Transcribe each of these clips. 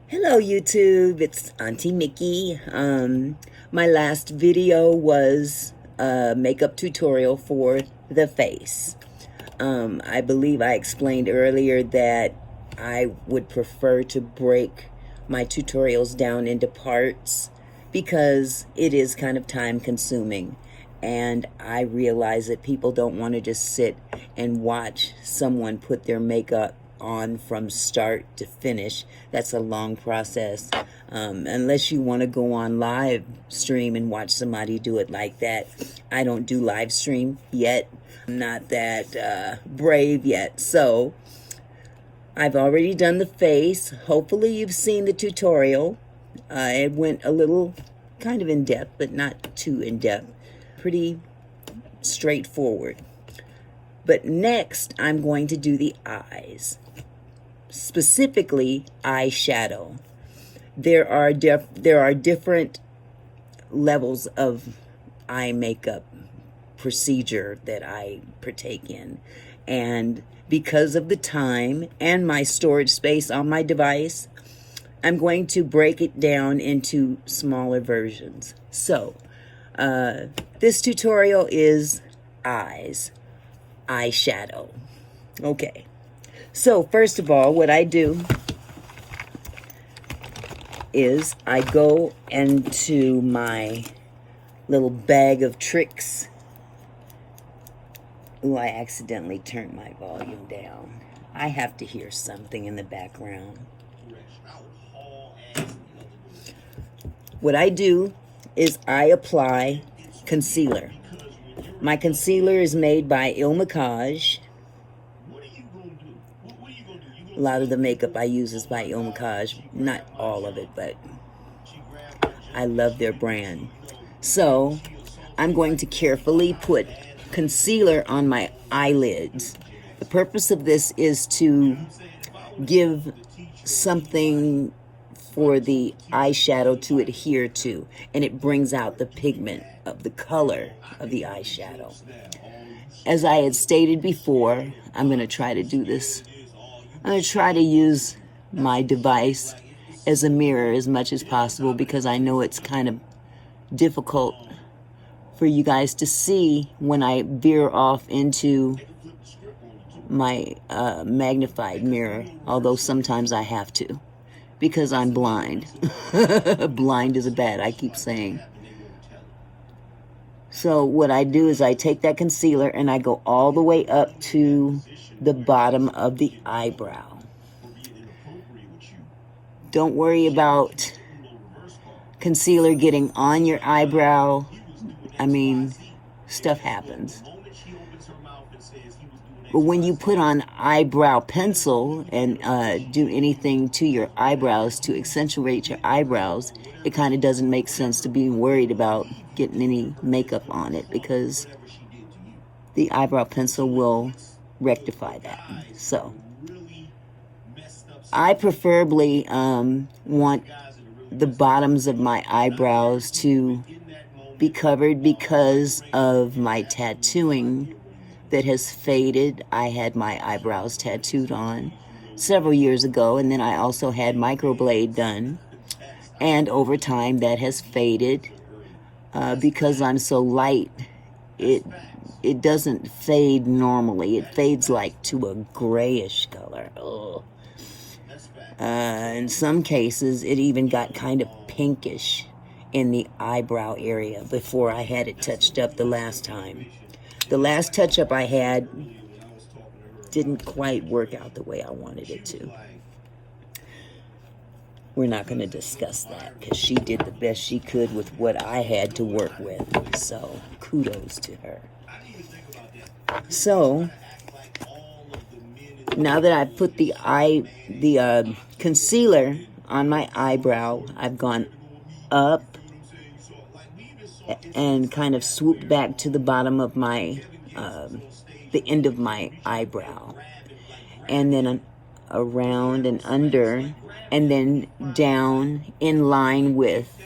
Hello YouTube, it's Auntie Mickey. My last video was a makeup tutorial for the face. I believe I explained earlier that I would prefer to break my tutorials down into parts because it is kind of time consuming. And I realize that people don't want to just sit and watch someone put their makeup on from start to finish. That's a long process. Unless you want to go on live stream and watch somebody do it like that. I don't do live stream yet. I'm not that brave yet. So I've already done the face. Hopefully you've seen the tutorial. It went a little kind of in depth, but not too in depth. Pretty straightforward. But next, I'm going to do the eyes, specifically eyeshadow. There are different levels of eye makeup procedure that I partake in, and because of the time and my storage space on my device, I'm going to break it down into smaller versions. So this tutorial is eyes, eyeshadow. Okay, so first of all, what I do is I go into my little bag of tricks. Ooh, I accidentally turned my volume down. I have to hear something in the background. What I do is I apply concealer. My concealer is made by Il Makiage. A lot of the makeup I use is by Il Makiage. Not all of it, but I love their brand. So I'm going to carefully put concealer on my eyelids. The purpose of this is to give something for the eyeshadow to adhere to, and it brings out the pigment of the color of the eyeshadow. As I had stated before, I'm going to try to do this. I'm going to try to use my device as a mirror as much as possible because I know it's kind of difficult for you guys to see when I veer off into my magnified mirror, although sometimes I have to because I'm blind. Blind is bad, I keep saying. So what I do is I take that concealer and I go all the way up to the bottom of the eyebrow. Don't worry about concealer getting on your eyebrow. I mean, stuff happens. But when you put on eyebrow pencil and do anything to your eyebrows to accentuate your eyebrows, it kind of doesn't make sense to be worried about getting any makeup on it because the eyebrow pencil will rectify that. So I preferably want the bottoms of my eyebrows to be covered because of my tattooing that has faded. I had my eyebrows tattooed on several years ago, and then I also had microblade done, and over time that has faded. Because I'm so light, it doesn't fade normally. It fades like to a grayish color. In some cases, it even got kind of pinkish in the eyebrow area before I had it touched up the last time. The last touch-up I had didn't quite work out the way I wanted it to. We're not going to discuss that because she did the best she could with what I had to work with. So kudos to her. So now that I've put the concealer on my eyebrow, I've gone up and kind of swooped back to the bottom of my the end of my eyebrow, and then around and under, and then down in line with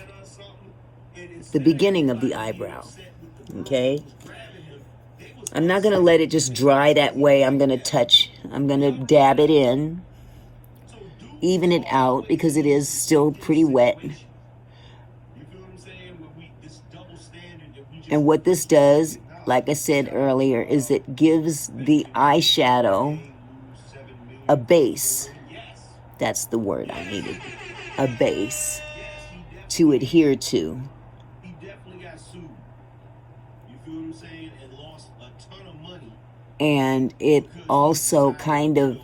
the beginning of the eyebrow. Okay, I'm not going to let it just dry that way. I'm going to dab it in even it out because it is still pretty wet. And what this does, like I said earlier, is it gives the eyeshadow a base. That's the word I needed. A base to adhere to. And it also kind of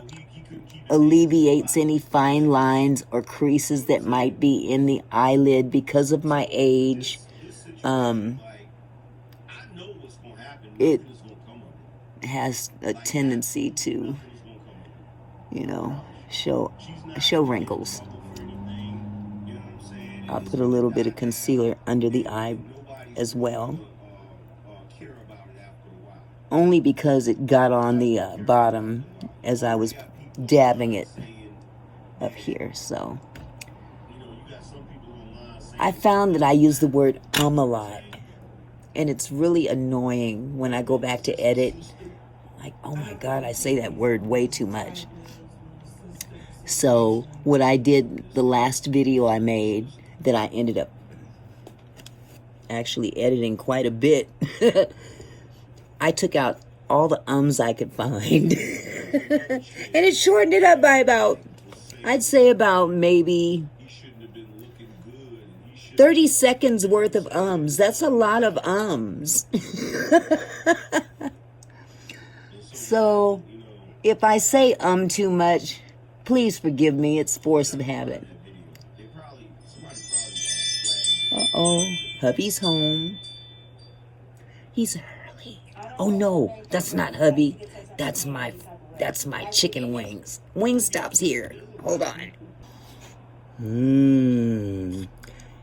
alleviates any fine lines or creases that might be in the eyelid because of my age. It has a tendency to, you know, show wrinkles. I'll put a little bit of concealer under the eye as well, only because it got on the bottom as I was dabbing it up here. So I found that I use the word a lot, and it's really annoying when I go back to edit. Like, oh my God, I say that word way too much. So what I did, the last video I made, that I ended up actually editing quite a bit, I took out all the ums I could find. And it shortened it up by about, I'd say about maybe 30 seconds worth of ums. That's a lot of ums. So if I say too much, please forgive me. It's force of habit. Uh-oh, hubby's home. He's early. Oh no, that's not hubby. That's my chicken wings. Wingstop's here. Hold on.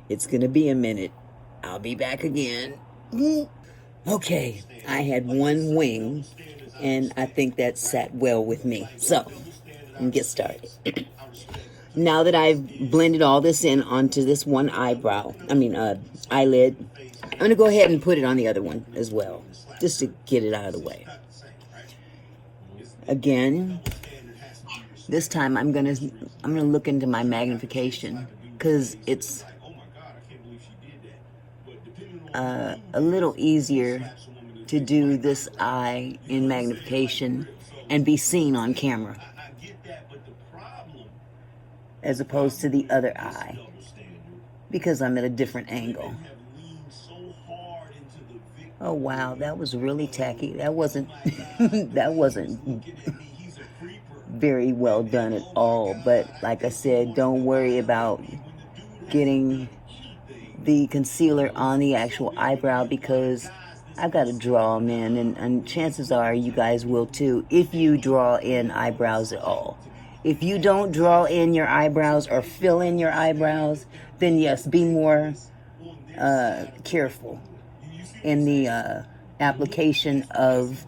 It's gonna be a minute. I'll be back again. Okay, I had one wing, and I think that sat well with me. So, let's get started. Now that I've blended all this in onto this one eyelid, I'm going to go ahead and put it on the other one as well, just to get it out of the way. Again, this time I'm going to look into my magnification, because it's a little easier to do this eye in magnification and be seen on camera, as opposed to the other eye, because I'm at a different angle. Oh wow, that was really tacky. That wasn't that wasn't very well done at all. But like I said, don't worry about getting the concealer on the actual eyebrow, because I've got to draw them in, and chances are you guys will too, if you draw in eyebrows at all. If you don't draw in your eyebrows or fill in your eyebrows, then yes, be more careful in the application of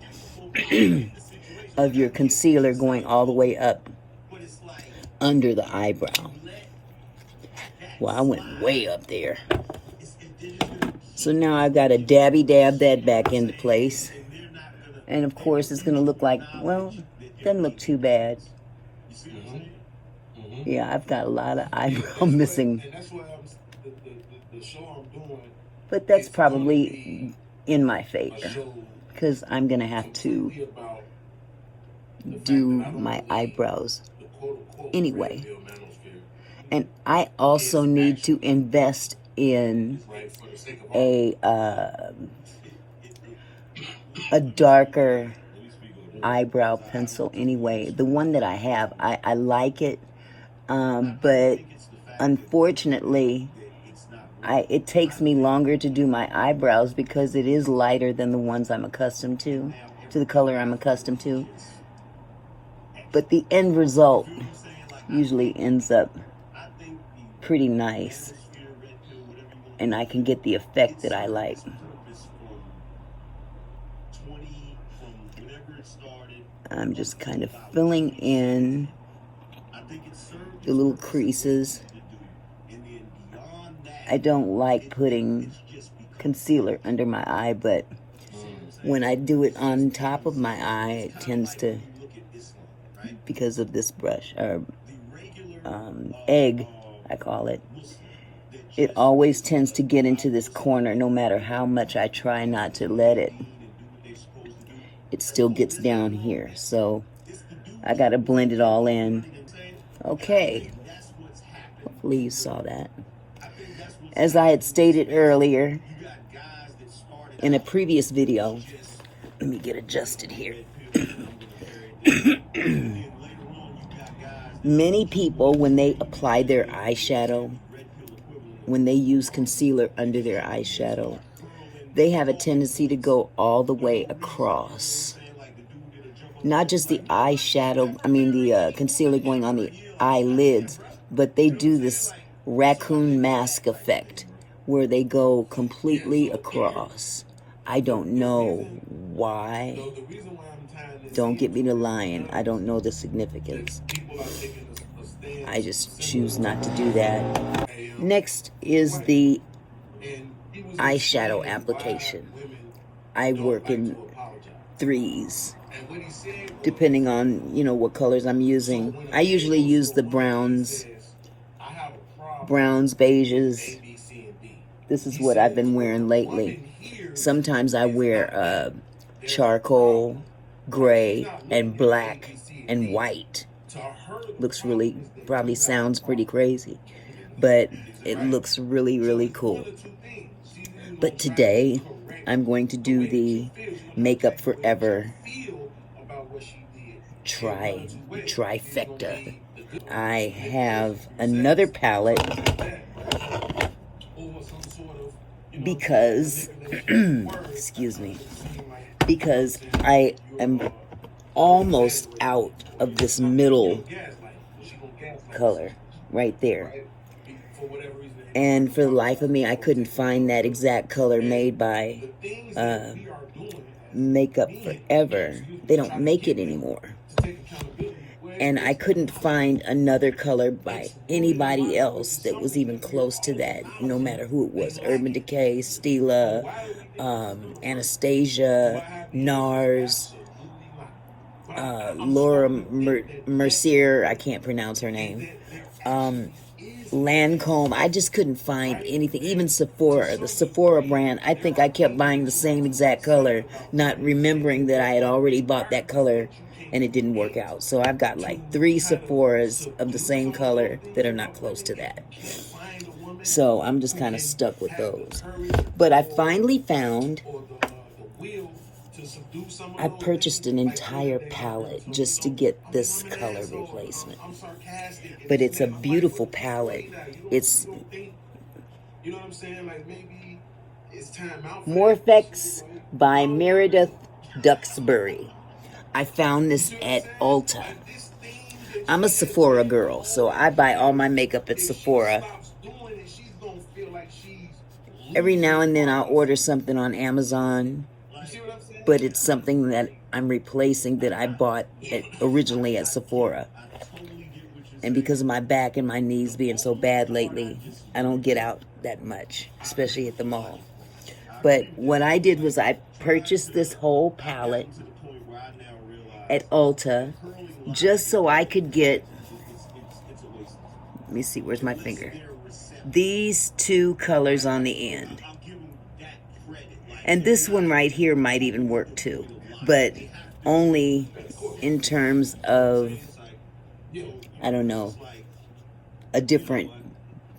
of your concealer going all the way up under the eyebrow. Well, I went way up there. So now I've got to dab that back into place. And of course it's going to look like, well, doesn't look too bad. Yeah, I've got a lot of eyebrow missing. But that's probably in my favor, because I'm going to have to do my eyebrows anyway. And I also need to invest in a darker eyebrow pencil anyway. The one that I have, I like it, but unfortunately it takes me longer to do my eyebrows because it is lighter than the ones I'm accustomed to the color I'm accustomed to. But the end result usually ends up pretty nice, and I can get the effect that I like. I'm just kind of filling in the little creases. I don't like putting concealer under my eye, but when I do it on top of my eye, it tends to, because of this brush, or egg, I call it. It always tends to get into this corner no matter how much I try not to let it. It still gets down here. So I got to blend it all in. Okay. Hopefully you saw that. As I had stated earlier in a previous video, let me get adjusted here. Many people, when they apply their eyeshadow, when they use concealer under their eyeshadow, they have a tendency to go all the way across. Not just the eyeshadow, the concealer going on the eyelids, but they do this raccoon mask effect where they go completely across. I don't know why. Don't get me to lying. I don't know the significance. I just choose not to do that. Next is the eyeshadow application. I work in threes, depending on, what colors I'm using. I usually use the browns, beiges. This is what I've been wearing lately. Sometimes I wear charcoal, gray, and black, and white. Looks really, probably sounds pretty crazy, but it looks really, really cool. But today, I'm going to do the Makeup Forever trifecta. I have another palette because, excuse me, because I am almost out of this middle color right there. And for the life of me, I couldn't find that exact color made by Makeup Forever. They don't make it anymore. And I couldn't find another color by anybody else that was even close to that, no matter who it was. Urban Decay, Stila, Anastasia, NARS, Laura Mercier, I can't pronounce her name, Lancome. I just couldn't find anything. Even Sephora, the Sephora brand, I think I kept buying the same exact color, not remembering that I had already bought that color and it didn't work out. So I've got like 3 Sephoras of the same color that are not close to that. So I'm just kind of stuck with those. But I finally found, I purchased an entire palette just to get this color replacement. But it's a beautiful palette. It's Morphex by Meredith Duxbury. I found this at Ulta. I'm a Sephora girl, so I buy all my makeup at Sephora. Every now and then I'll order something on Amazon, but it's something that I'm replacing that I bought originally at Sephora. And because of my back and my knees being so bad lately, I don't get out that much, especially at the mall. But what I did was I purchased this whole palette at Ulta just so I could get, let me see, where's my finger? These 2 colors on the end. And this one right here might even work too, but only in terms of, I don't know, a different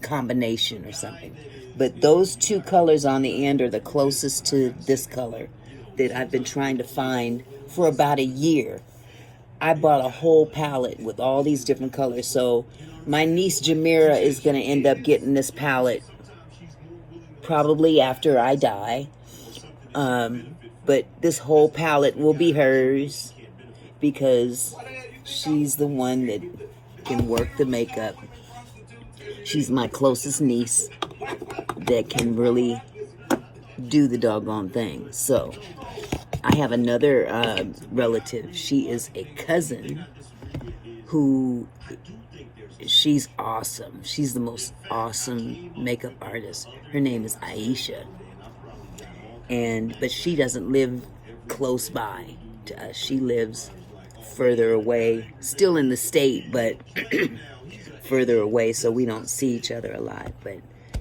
combination or something. But those 2 colors on the end are the closest to this color that I've been trying to find for about a year. I bought a whole palette with all these different colors. So my niece Jamira is going to end up getting this palette probably after I die. But this whole palette will be hers because she's the one that can work the makeup. She's my closest niece that can really do the doggone thing. So I have another relative. She is a cousin who, she's awesome. She's the most awesome makeup artist. Her name is Eyeshadow. But she doesn't live close by to us. She lives further away, still in the state, but further away so we don't see each other a lot. But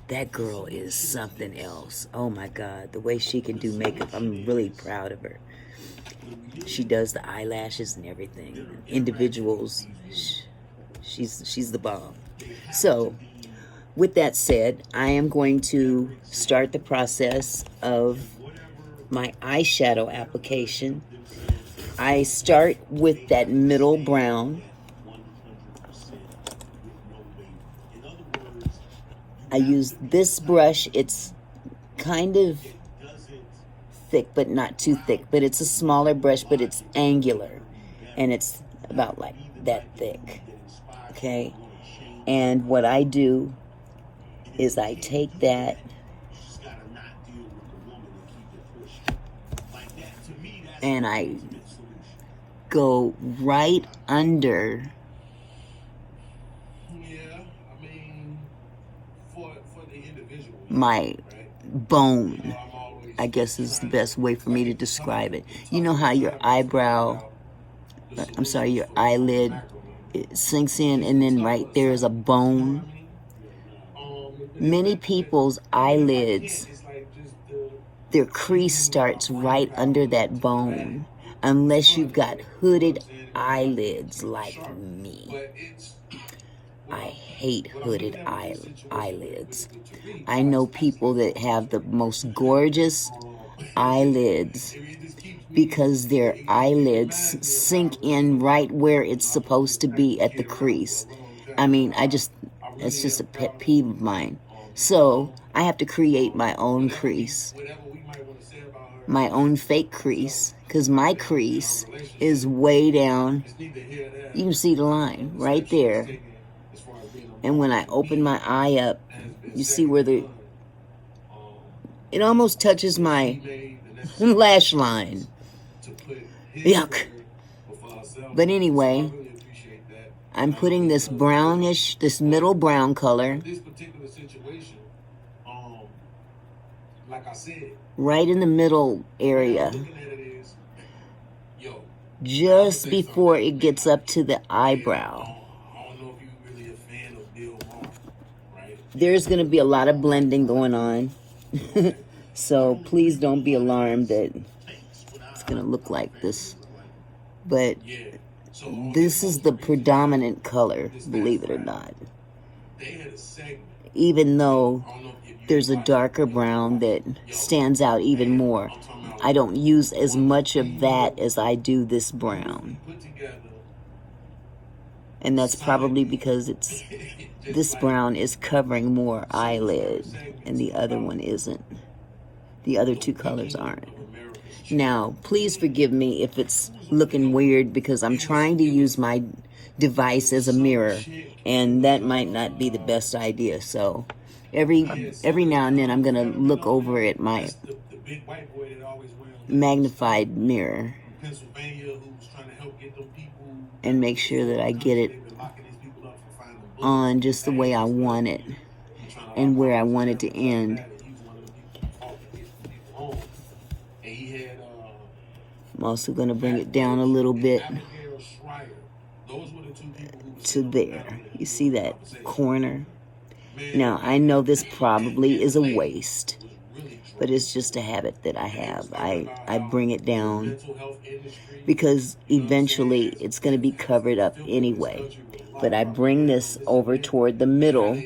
that girl is something else. Oh my God, the way she can do makeup, I'm really proud of her. She does the eyelashes and everything. Individuals, she's the bomb. So, with that said, I am going to start the process of my eyeshadow application. I start with that middle brown. I use this brush. It's kind of thick, but not too thick. But it's a smaller brush, but it's angular. And it's about like that thick. Okay? And what I do is I take that and I go right under my bone, I guess is the best way for me to describe it. You know how your eyelid, it sinks in and then right there is a bone? Many people's eyelids, their crease starts right under that bone, unless you've got hooded eyelids like me. I hate hooded eyelids. I know people that have the most gorgeous eyelids because their eyelids sink in right where it's supposed to be at the crease. I mean, it's just a pet peeve of mine. So I have to create my own crease, my own fake crease, because my crease is way down. You can see the line right there. And when I open my eye up, you see where it almost touches my lash line. Yuck. But anyway, I'm putting this brownish, this middle brown color right in the middle area, just before it gets up to the eyebrow. There's going to be a lot of blending going on, so please don't be alarmed that it's going to look like this. But this is the predominant color, believe it or not. Even though there's a darker brown that stands out even more, I don't use as much of that as I do this brown. And that's probably because this brown is covering more eyelid and the other one isn't. The other two colors aren't. Now, please forgive me if it's looking weird because I'm trying to use my device as a mirror, and that might not be the best idea. So every now and then I'm going to look over at my magnified mirror and make sure that I get it on just the way I want it and where I want it to end. I'm also going to bring it down a little bit to there. You see that corner? Now, I know this probably is a waste, but it's just a habit that I have. I bring it down because eventually it's going to be covered up anyway. But I bring this over toward the middle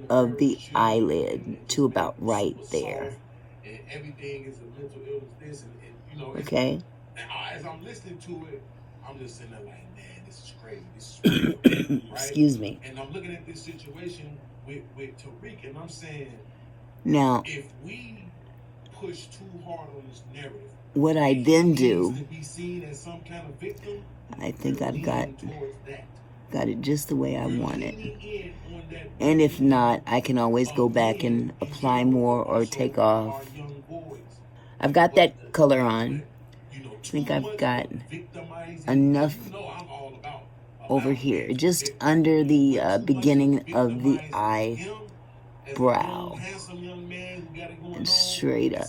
of the eyelid to about right there. Okay? As I'm listening to it, I'm just sitting there like, man, this is crazy. This is crazy. Right? Excuse me. And I'm looking at this situation with Tariq, and I'm saying, now, if we push too hard on this narrative, what I then do, I think I've got it just the way I want it. And if not, I can always go back and apply more or take off. I've got that color on. I think I've got enough over here, just under the beginning of the eyebrow and straight up.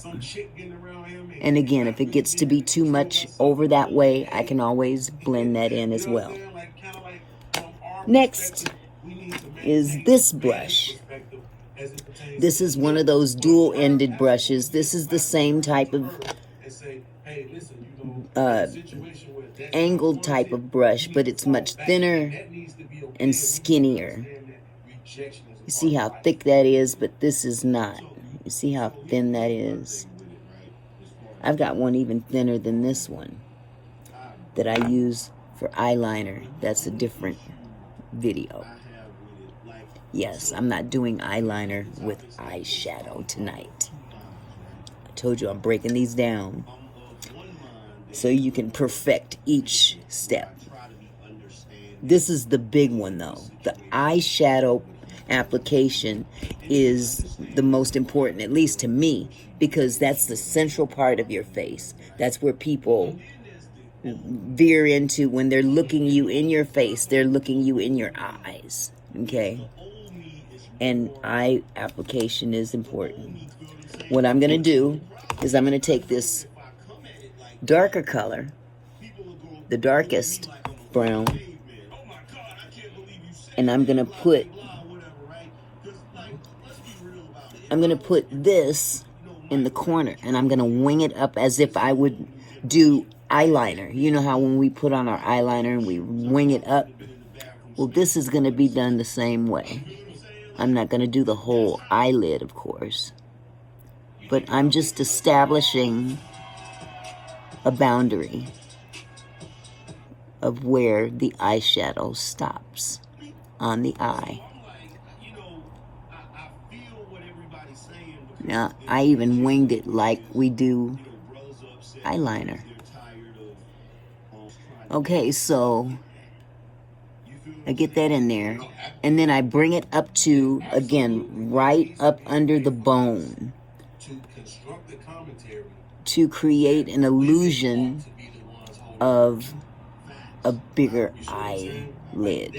And again, if it gets to be too much over that way, I can always blend that in as well. Next, is this brush. This is one of those dual-ended brushes. This is the same type of angled type of brush, but it's much thinner and skinnier. You see how thick that is, but this is not. You see how thin that is? I've got one even thinner than this one that I use for eyeliner. That's a different video. Yes, I'm not doing eyeliner with eyeshadow tonight. I told you I'm breaking these down so you can perfect each step. This is the big one though. The eyeshadow application is the most important, at least to me, because that's the central part of your face. That's where people veer into when they're looking you in your face. They're looking you in your eyes, okay? And eye application is important. What I'm going to do is I'm going to take this darker color, the darkest brown, and I'm going to put this in the corner, and I'm going to wing it up as if I would do eyeliner. You know how when we put on our eyeliner and we wing it up? Well, this is going to be done the same way. I'm not going to do the whole eyelid, of course, but I'm just establishing a boundary of where the eyeshadow stops on the eye. Now, I even winged it like we do eyeliner. Okay, so I get that in there, and then I bring it up to, again, right up under the bone to create an illusion of a bigger eyelid.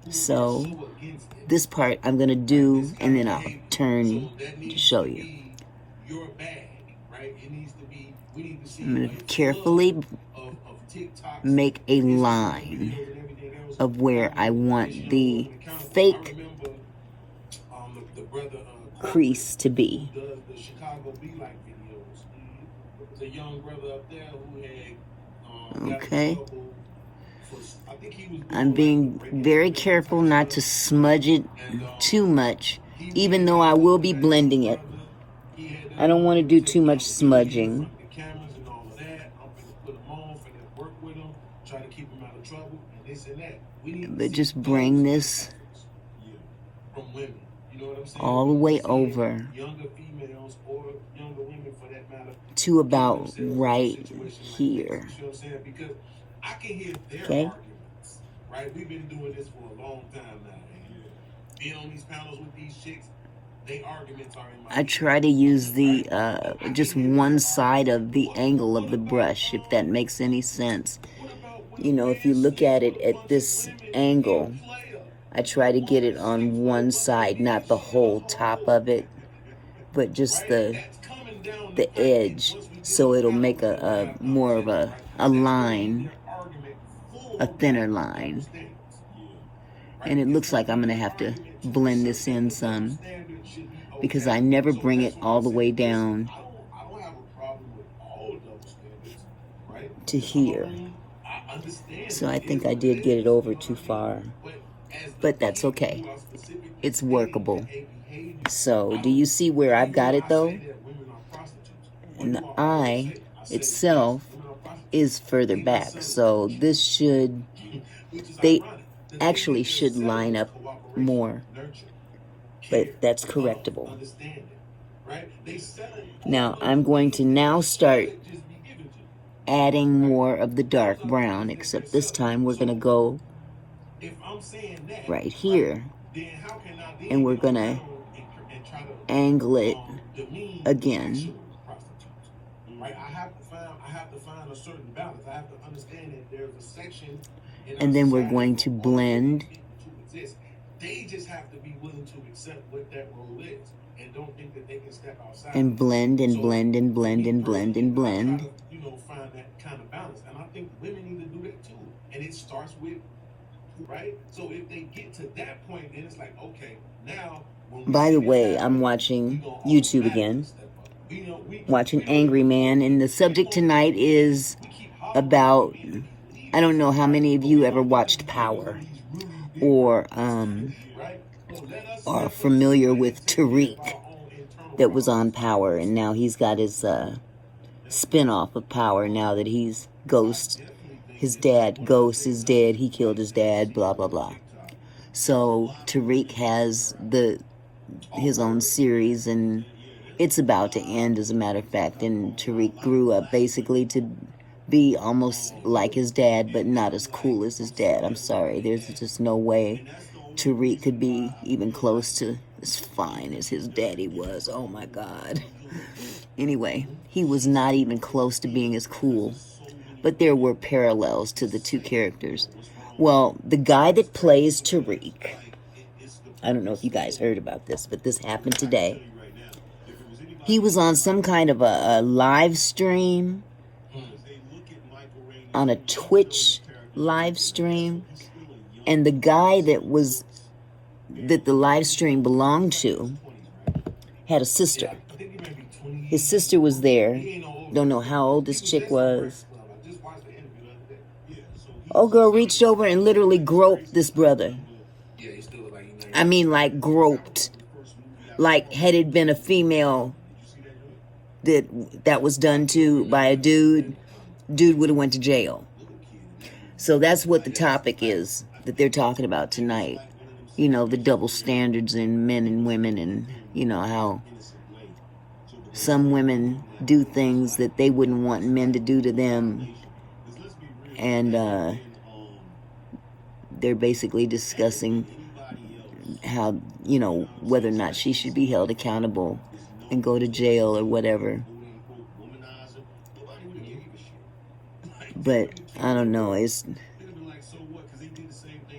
So this part I'm going to do, and then I'll turn to show you. I'm going to carefully make a line of where I want the fake crease to be. Okay. I'm being very careful not to smudge it too much, even though I will be blending it. I don't want to do too much smudging. But just bring this all the way over to about right here. Okay? Right? We've been doing this for a long time now. Being on these panels with these chicks, they arguments are in my I try to use the just one side of the angle of the brush, if that makes any sense. You know, if you look at it at this angle, I try to get it on one side, not the whole top of it, but just the edge, so it'll make a more of a line, a thinner line. And it looks like I'm going to have to blend this in some, because I never bring it all the way down to here. So I think I did get it over too far, but that's okay. It's workable. So do you see where I've got it though? And the eye itself is further back, so this should, they actually should line up more, but that's correctable. Now I'm going to now start adding more of the dark brown, except this time we're going to go right here, and we're going to angle it again. Right, I have to find a certain balance. I have to understand that there's a section, and then we're going to blend. They just have to be willing to accept what that role is, and don't think that they can step outside. And blend and blend and blend and blend and blend. You know, find that kind of balance, and I think women need to do that too. and it starts with, right? So if they get to that point, then it's like, okay, now. By the way, I'm watching YouTube again, watching Angry Man, and the subject tonight is about, I don't know how many of you ever watched Power or are familiar with Tariq that was on Power, and now he's got his spin-off of Power now that he's Ghost. His dad, Ghost, is dead. He killed his dad, blah, blah, blah. So Tariq has his own series, and it's about to end, as a matter of fact. And Tariq grew up basically to be almost like his dad, but not as cool as his dad. I'm sorry. There's just no way Tariq could be even close to as fine as his daddy was. Oh, my God. Anyway, he was not even close to being as cool. But there were parallels to the two characters. Well, the guy that plays Tariq, I don't know if you guys heard about this, but this happened today. He was on some kind of a live stream, on a Twitch live stream, and the guy that the live stream belonged to had a sister. His sister was there. Don't know how old this chick was. Old girl reached over and literally groped this brother. I mean, like groped. Like had it been a female that was done to by a dude would have went to jail. So that's what the topic is that they're talking about tonight. You know, the double standards in men and women, and you know how some women do things that they wouldn't want men to do to them. And they're basically discussing how, you know, whether or not she should be held accountable and go to jail or whatever. But I don't know.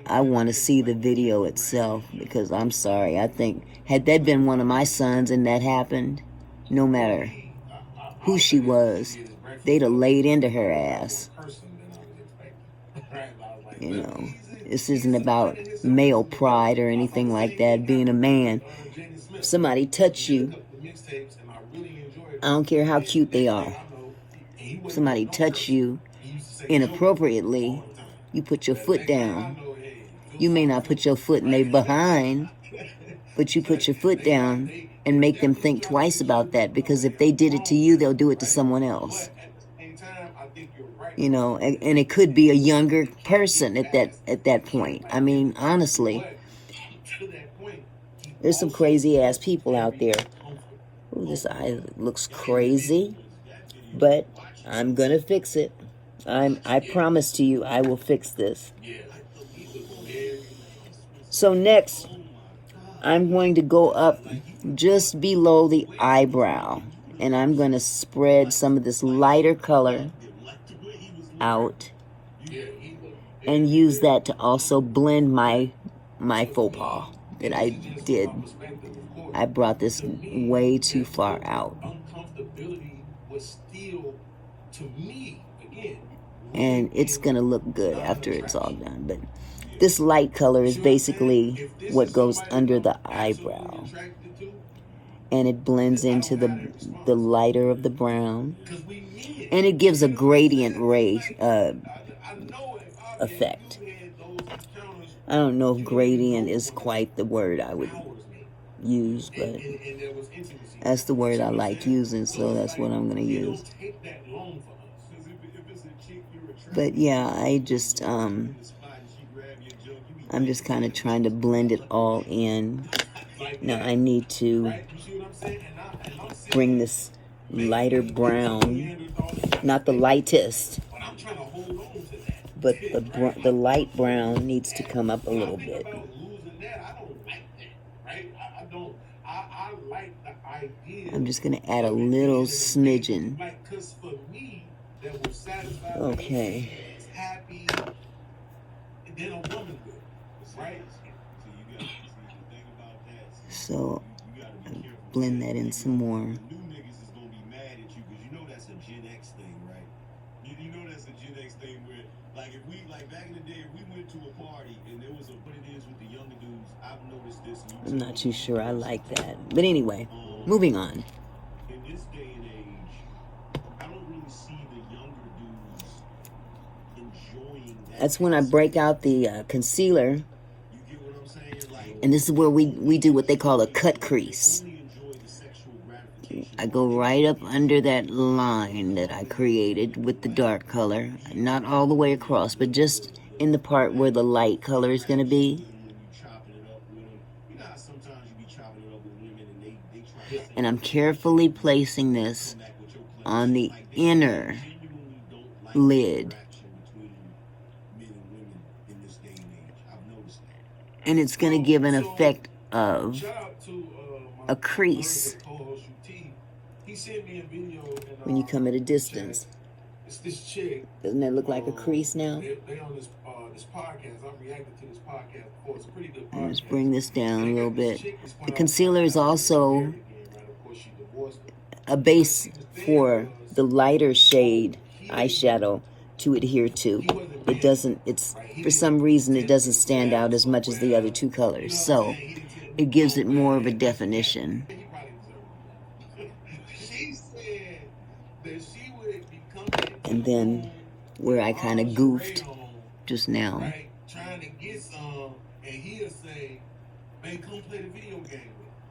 I want to see the video itself, because I'm sorry. I think had that been one of my sons and that happened, no matter who she was, they'd have laid into her ass. You know, this isn't about male pride or anything like that, being a man. If somebody touch you, I don't care how cute they are. If somebody touch you inappropriately, you put your foot down. You may not put your foot in their behind, but you put your foot down and make them think twice about that, because if they did it to you, they'll do it to someone else. You know, and it could be a younger person at that point. I mean, honestly, there's some crazy ass people out there. Ooh, this eye looks crazy, but I'm gonna fix it. I promise to you, I will fix this. So next, I'm going to go up just below the eyebrow, and I'm going to spread some of this lighter color out and use that to also blend my faux pas that I did. I brought this way too far out. And it's going to look good after it's all done. But this light color is basically what goes under the eyebrow. And it blends into the lighter of the brown. And it gives a gradient ray effect. I don't know if gradient is quite the word I would use, but that's the word I like using, so that's what I'm going to use. But yeah, I'm just kind of trying to blend it all in. Now I need to bring this lighter brown, not the lightest, but the light brown needs to come up a little bit. I'm just going to add a little smidgen. Okay. So, blend that in some more. Like if we, like back in I'm not too sure I like that. But anyway, moving on. In this day and age, I don't really see the younger dudes enjoying that. That's when I break out the concealer. You get what I'm saying? Like, and this is where we do what they call a cut crease. I go right up under that line that I created with the dark color. Not all the way across, but just in the part where the light color is going to be. And I'm carefully placing this on the inner lid. And it's going to give an effect of a crease when you come at a distance. This chick, doesn't that look like a crease now? They on this podcast. I'm reacting to this podcast before. It's a pretty good podcast. Let's bring this down a little bit. The concealer is also a base for the lighter shade eyeshadow to adhere to. It doesn't, it's, for some reason, it doesn't stand out as much as the other two colors. So it gives it more of a definition. And then where I kind of goofed just now. Trying to get some, and he'll say, "Man, come play the video game."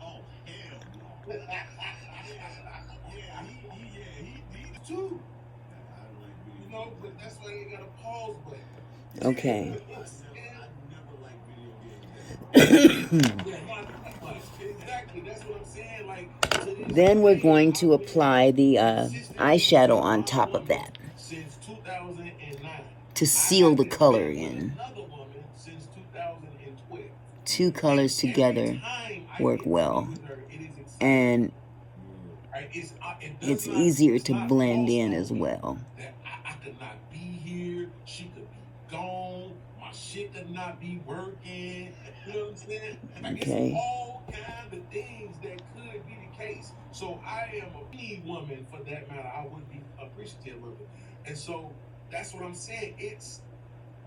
Oh, hell no. He too. You know, but that's why you got a pause button. Okay. Exactly, that's what I'm saying. Like, then we're going to apply the eyeshadow on top of that since 2009 to seal the color in. Since 2012. Two colors together work well, and it's easier to blend in as well. I could not be here. She could be gone. My shit could not be working. You know what I'm saying? Like, okay. It's all kinds of things that could be the case. So I am a woman, for that matter. I would be appreciative of it. And so that's what I'm saying.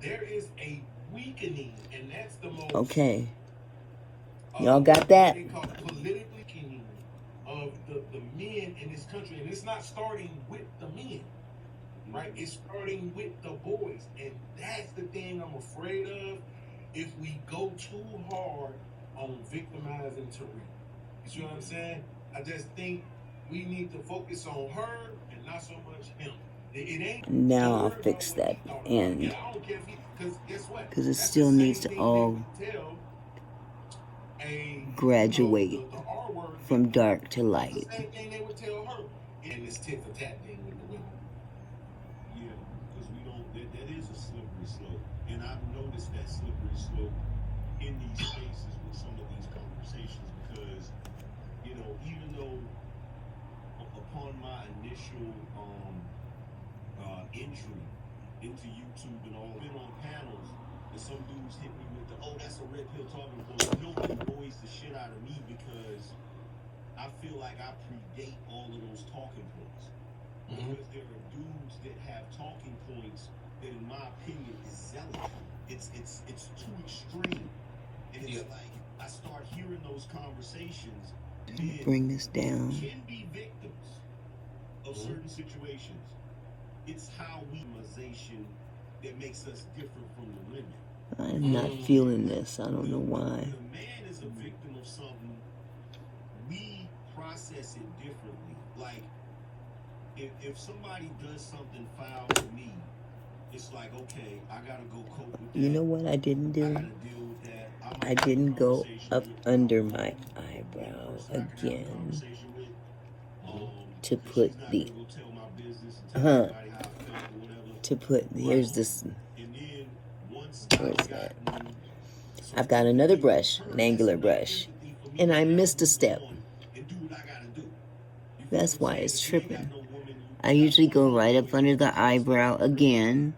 There is a weakening, and that's the most. Okay. Y'all got that? They call politically weakening of the men in this country, and it's not starting with the men, right? It's starting with the boys, and that's the thing I'm afraid of. If we go too hard on victimizing Tariq, you see what I'm saying? I just think we need to focus on her and not so much him. It ain't. Now I'll fix that end, because it still needs to all graduate from dark to light. Same thing they would tell her. And this tit for tat thing with the women. Yeah, because we don't. That is a slippery slope, and I've noticed that slippery slope in these spaces with some of these conversations, because even though upon my initial entry into YouTube and all, been on panels, and some dudes hit me with the, "Oh, that's a red pill talking point." Nobody annoys the shit out of me, because I feel like I predate all of those talking points. Because there are dudes that have talking points that, in my opinion, is zealous. It's too extreme. And it's like, I start hearing those conversations. Bring this down. Can be victims of certain situations. It's how weaponization that makes us different from the women. I'm not feeling this. I don't know why. When a man is a victim of something, we process it differently. Like, if somebody does something foul to me, it's like, okay, I gotta go cope with that. You know what I didn't do? I gotta deal with that. I didn't go up under my eyebrows again to put the here's this, where is that? I've got another brush, an angular brush, and I missed a step. That's why it's tripping. I usually go right up under the eyebrow again,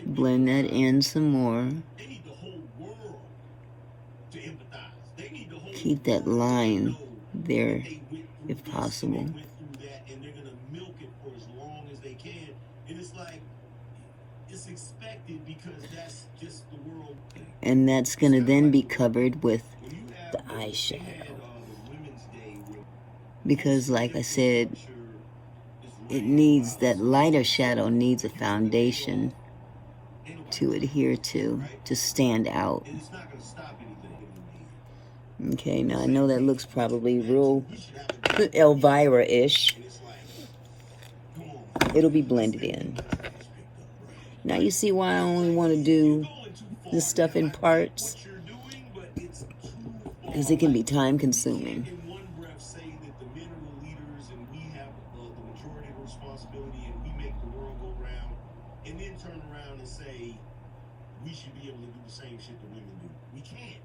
blend that in some more, keep that line there if possible. it's expected because that's just the world. And that's going to then be covered with When you have the they had, eyeshadow. the Women's Day with Because like I said, it needs, that lighter shadow needs a foundation to adhere to stand out. and it's not going to stop anything. Okay, now I know that looks probably real Elvira-ish. And it's like, come on. It'll be blended in. Now you see why I only want to do this stuff in parts? Because it can be time consuming. In one breath say that the men are the leaders and we have the majority of the responsibility and we make the world go round, and then turn around and say we should be able to do the same shit that women do. We can't.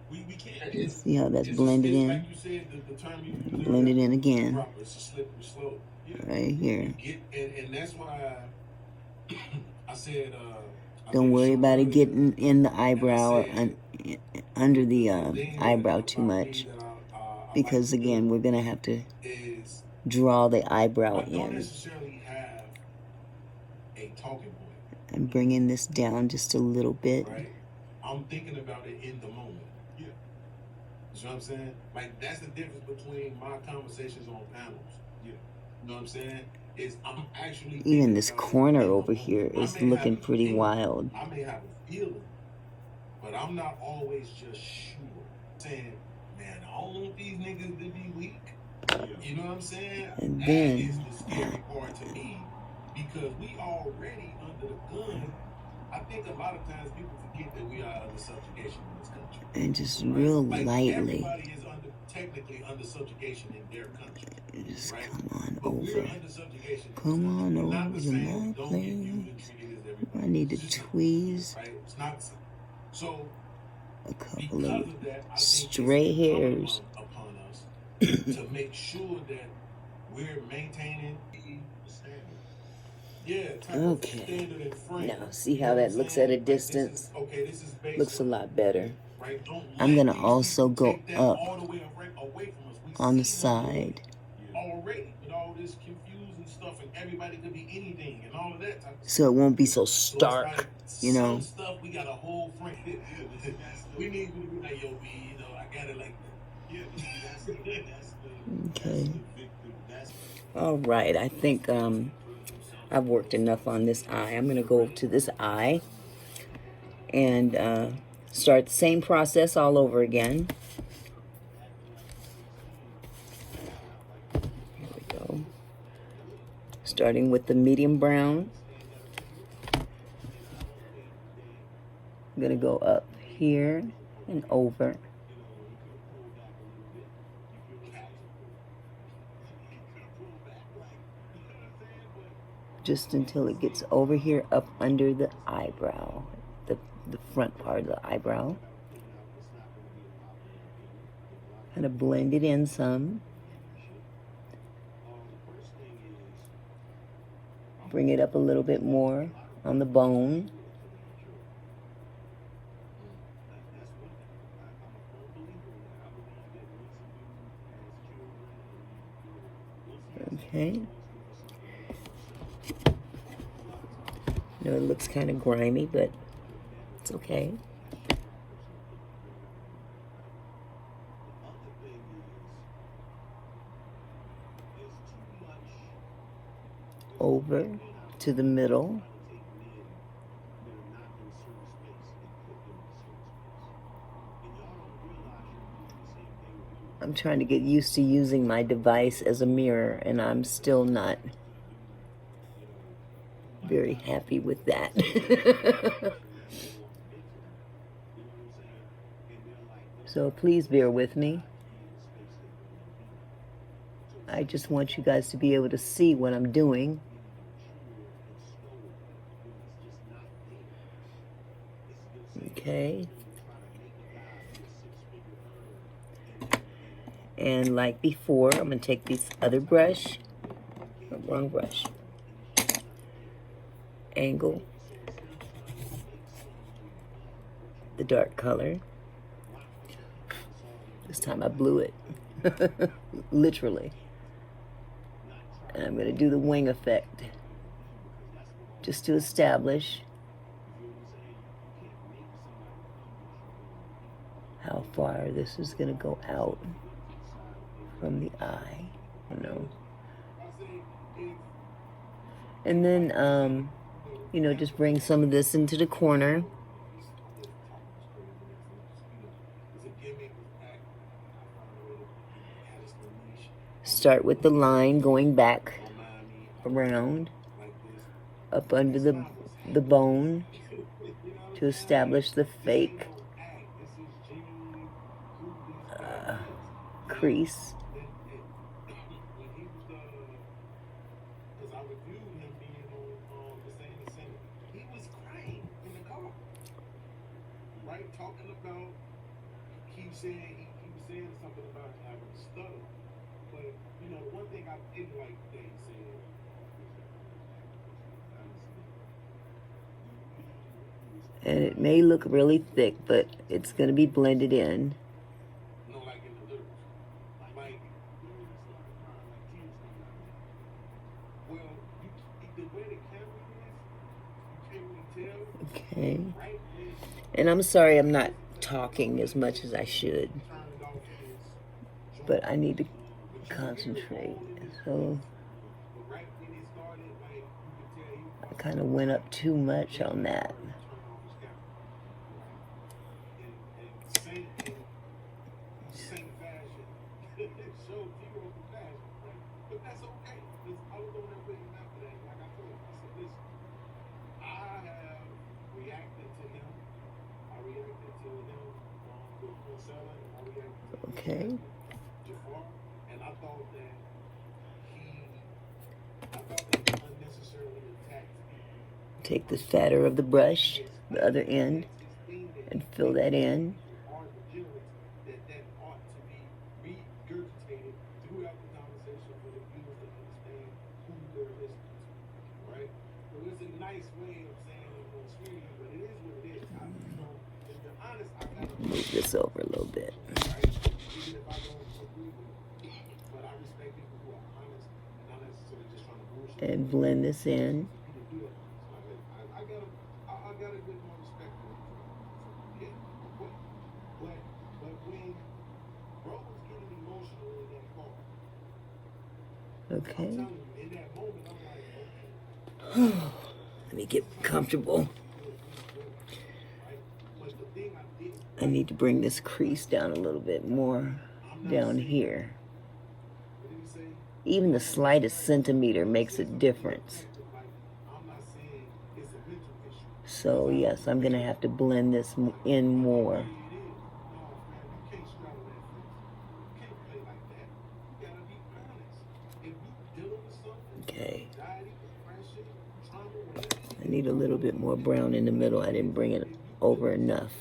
We can't. See how that's blended in? Like you said, the term you use, blend it in again. It's a slippery slope. Right here. And that's why I said. Don't worry about it getting in the eyebrow or under the eyebrow too much. Because again, we're going to have to draw the eyebrow in. I'm bringing this down just a little bit. Right? I'm thinking about it in the moment. Yeah. You know what I'm saying? Like, that's the difference between my conversations on panels. Yeah. You know what I'm saying? Is I'm actually even this corner over here is looking pretty wild. I may have a feeling, but I'm not always just sure. Saying, man, I don't want these niggas to be weak. You know what I'm saying? And that then is the scary part to me, because we already under the gun. I think a lot of times people forget that we are under subjugation in this country. And just real lightly. Everybody is technically under subjugation in their country. Just right? come on But over. we're under subjugation. Come on over not the to same. my Don't place. get used and treated as everybody. I need to tweeze right? It's not so. a couple of That, stray hairs upon us to make sure that we're maintaining the standard. Yeah. Okay. Now see how that looks at a distance? Looks a lot better. Right? I'm going to also go up all the way away from us. on the side. Already with all this confusing stuff, and everybody could be anything and all of that type of so it won't be so stark, you know. Some stuff we got a whole frame. We need to be like, yo, B, you know, I got it like that. Yeah, that's the okay. All right, I think I've worked enough on this eye. I'm going to go to this eye and start the same process all over again. Here we go. Starting with the medium brown. I'm going to go up here and over. Just until it gets over here up under the eyebrow, the front part of the eyebrow. Kind of blend it in some. Bring it up a little bit more on the bone. Okay. I know it looks kind of grimy, but it's okay. Over to the middle. I'm trying to get used to using my device as a mirror, and I'm still not very happy with that. So please bear with me. I just want you guys to be able to see what I'm doing. Okay. And like before, I'm going to take this other brush, wrong brush, angle the dark color. This time I blew it, literally. And I'm going to do the wing effect. just to establish how far this is going to go out from the eye, you know. And then, you know, just bring some of this into the corner. Start with the line going back around up under the bone to establish the fake crease. Talking about, he was saying something about having a stutter, but you know, the one thing I didn't like that he said, and it may look really thick, but it's going to be blended in. No, like in the lyrics, like well, the way the camera is, you can't really tell. Okay. And I'm sorry I'm not talking as much as I should, but I need to concentrate. So I kind of went up too much on that. Okay. And I thought that he unnecessarily attacked. Take the fatter of the brush, the other end, and fill that in. That ought to be regurgitated throughout the conversation for the viewers to understand who they're listening to, right? So it's a nice way of saying it more sweetie, but it is what it is. You know, if you're honest, I gotta move this over a little bit. And blend this in. Okay. Let me get comfortable. I need to bring this crease down a little bit more down here. Even the slightest centimeter makes a difference. So yes, I'm going to have to blend this in more. Okay. I need a little bit more brown in the middle. I didn't bring it over enough.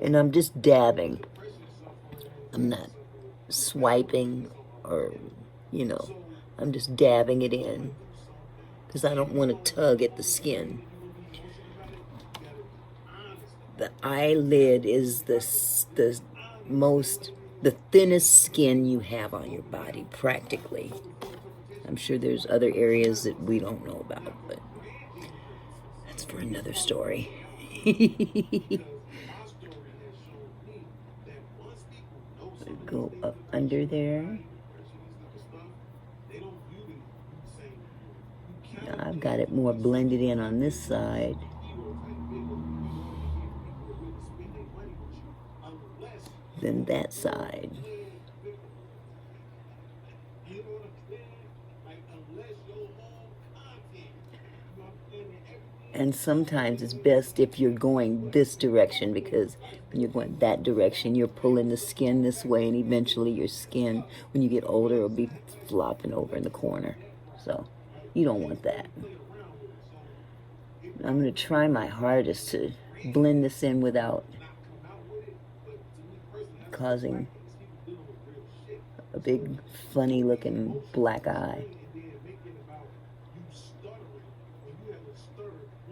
And I'm just dabbing. I'm not swiping or, you know, I'm just dabbing it in because I don't want to tug at the skin. The eyelid is the thinnest skin you have on your body, practically. I'm sure there's other areas that we don't know about, but that's for another story. Go up under there. Now I've got it more blended in on this side. Than that side. And sometimes it's best if you're going this direction, because when you're going that direction, you're pulling the skin this way, and eventually your skin, when you get older, will be flopping over in the corner. So you don't want that. I'm going to try my hardest to blend this in without causing a big funny looking black eye.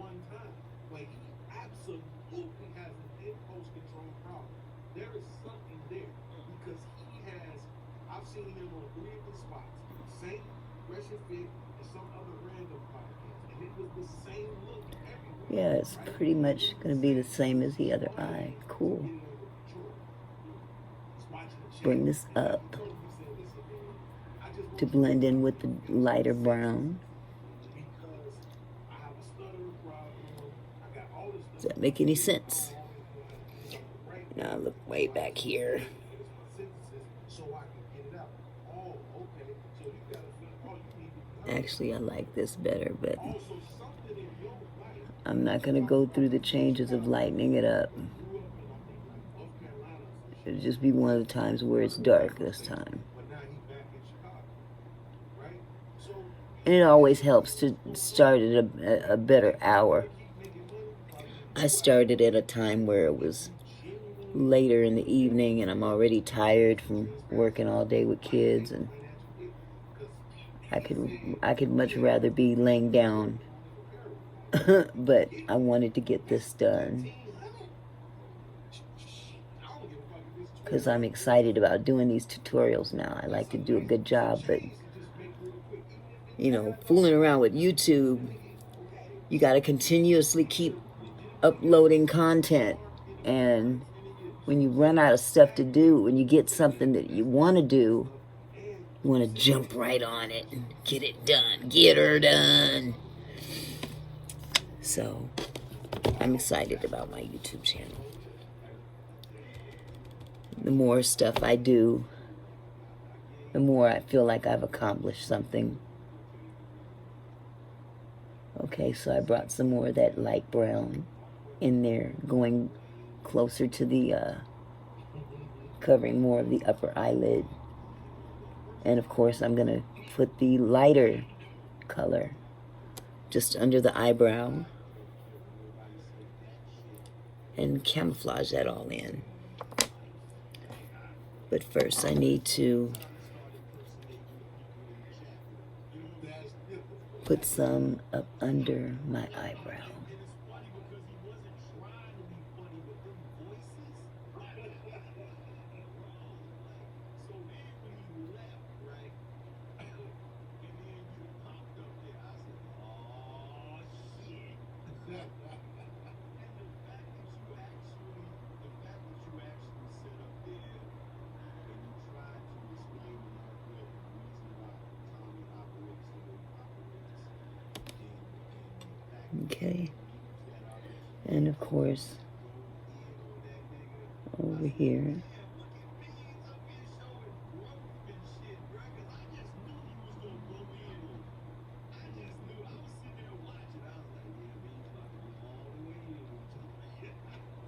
one time. Like, he absolutely has an impulse control problem. There is something there because he has. I've seen him on 3 different spots, same Russian fit and some other random podcast, and it was the same look everywhere. Yeah, it's pretty much going to be the same as the other eye. Cool. Bring this up to blend in with the lighter brown. Does that make any sense? Now look way back here. Actually, I like this better, but I'm not going to go through the changes of lightening it up. It'll just be one of the times where it's dark this time. And it always helps to start at a better hour. I started at a time where it was later in the evening and I'm already tired from working all day with kids, and I could much rather be laying down. But I wanted to get this done because I'm excited about doing these tutorials now. I like to do a good job, but you know, fooling around with YouTube, you got to continuously keep uploading content, and when you run out of stuff to do, when you get something that you want to do, you want to jump right on it and get it done, get her done. So I'm excited about my YouTube channel. The more stuff I do, the more I feel like I've accomplished something. Okay, so I brought some more of that light brown in there, going closer to the, covering more of the upper eyelid. And of course, I'm going to put the lighter color just under the eyebrow and camouflage that all in. But first, I need to put some up under my eyebrow. Okay, and of course, over here,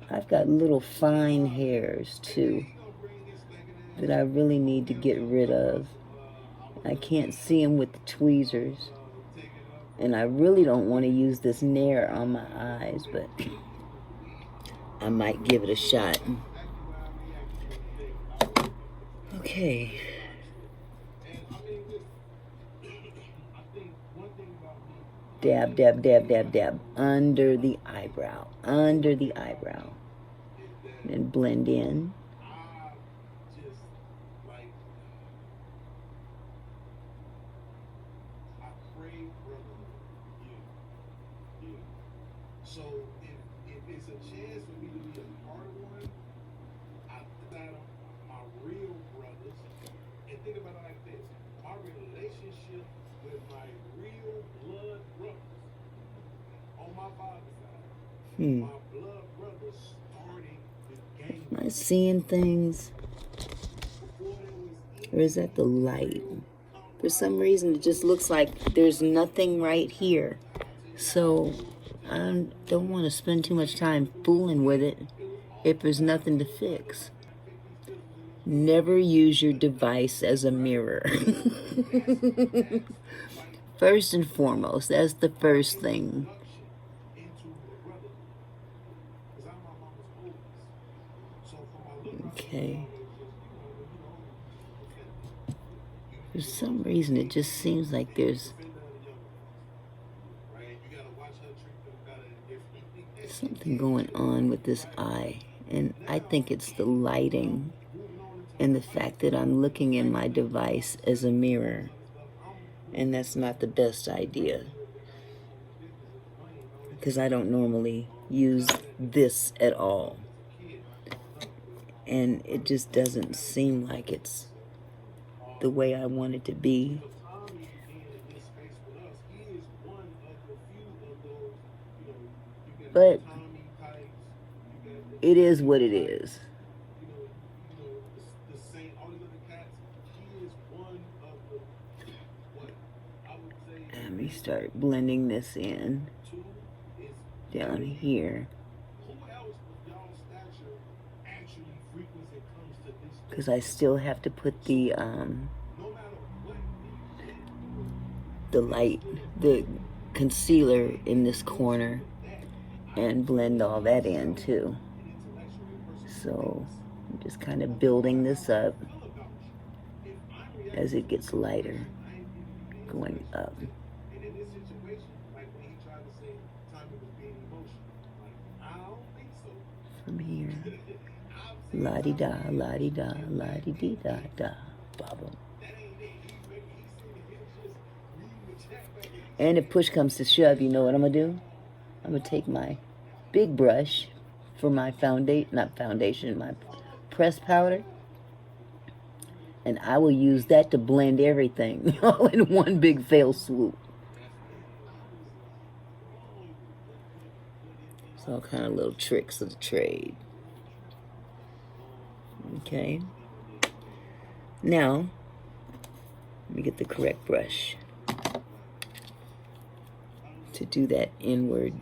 I've got little fine hairs too that I really need to get rid of. I can't see them with the tweezers. And I really don't want to use this Nair on my eyes, but I might give it a shot. Okay. Dab, dab, dab, dab, dab. Under the eyebrow. Under the eyebrow. And blend in. So if it's a chance for me to be a part of one, I thought my real brothers, and think about it like this: my relationship with my real blood brothers on my father's side, my blood brothers starting the game. Am I seeing things? Or is that the light? For some reason, it just looks like there's nothing right here. So I don't want to spend too much time fooling with it if there's nothing to fix. Never use your device as a mirror. First and foremost, that's the first thing. Okay. For some reason, it just seems like there's something going on with this eye, and I think it's the lighting and the fact that I'm looking in my device as a mirror, and that's not the best idea because I don't normally use this at all, and it just doesn't seem like it's the way I want it to be. But it is what it is. Let me start blending this in down here, because I still have to put the light, the concealer in this corner and blend all that in too. So I'm just kind of building this up as it gets lighter, going up. From here, la-di-da, la-di-da, la-di-dee-da-da, bobble. And if push comes to shove, you know what I'm gonna do? I'm gonna take my big brush for my my press powder, and I will use that to blend everything all in one big fail swoop. It's all kind of little tricks of the trade. Okay. Now, let me get the correct brush to do that inward.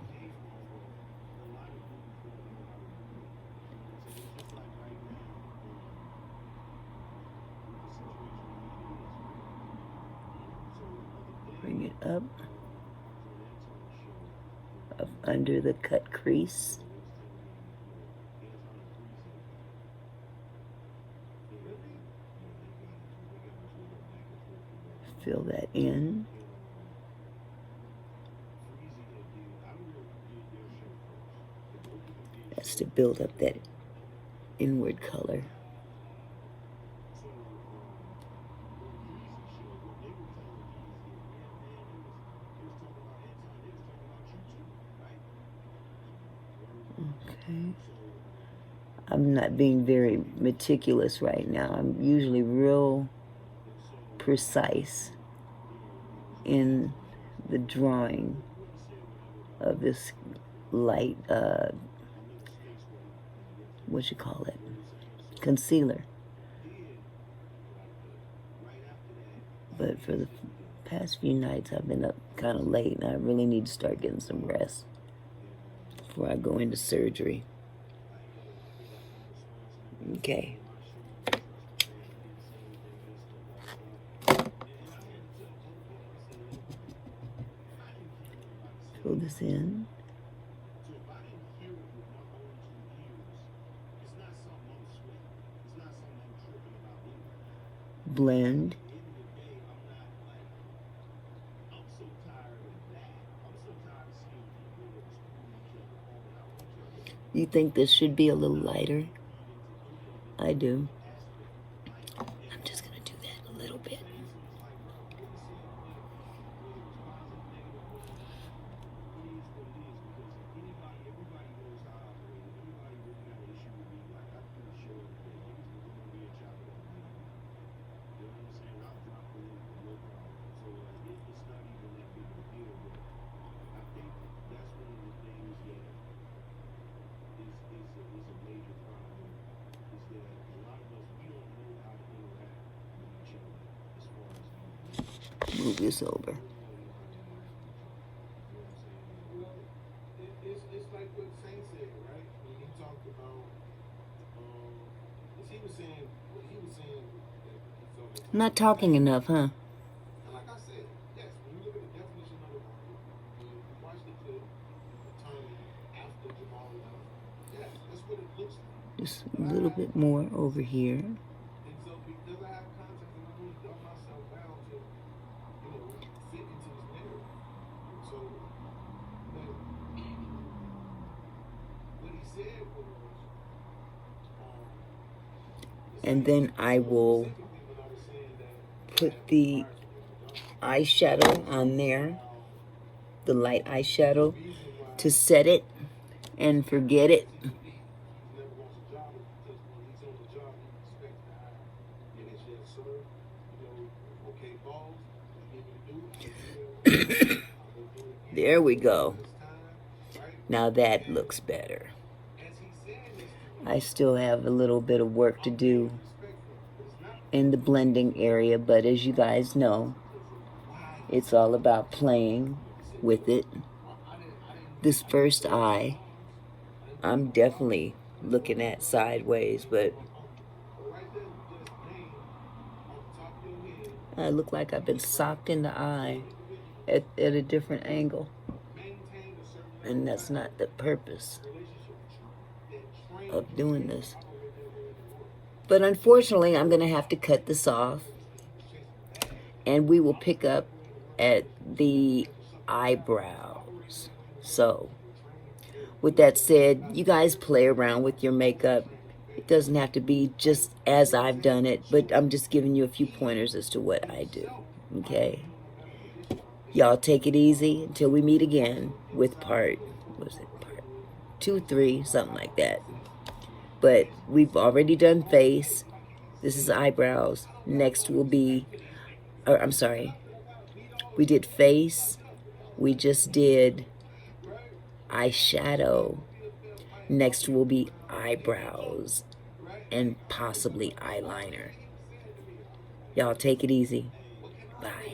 Bring it up under the cut crease. Fill that in. That's to build up that inward color. Okay. I'm not being very meticulous right now. I'm usually real precise in the drawing of this light, what you call it, concealer. But for the past few nights I've been up kind of late, and I really need to start getting some rest before I go into surgery. Okay. Fill this in. Blend. You think this should be a little lighter? I do. I'm just going to do that a little bit. Move this over. It's like what Saint said, right? When he talked about, he was saying that he felt like. I'm not talking enough, huh? And like I said, yes, when you look at the definition of the market, when you watch the clip, the time after Jamal left, yes, that's what it looks like. Just a little bit more over here. And so because I have context and I really dumb myself down to, fit into this narrative. So, but And then I will put the eyeshadow on there, the light eyeshadow, to set it and forget it. There we go. Now that looks better. I still have a little bit of work to do in the blending area, but as you guys know, it's all about playing with it. This first eye, I'm definitely looking at sideways, but I look like I've been socked in the eye at a different angle. And that's not the purpose of doing this. But unfortunately, I'm going to have to cut this off. And we will pick up at the eyebrows. So, with that said, you guys play around with your makeup. It doesn't have to be just as I've done it, but I'm just giving you a few pointers as to what I do. Okay? Y'all take it easy until we meet again with part 2, 3, something like that. But we've already done face. This is eyebrows. Next will be, I'm sorry, we did face. We just did eyeshadow. Next will be eyebrows and possibly eyeliner. Y'all take it easy. Bye.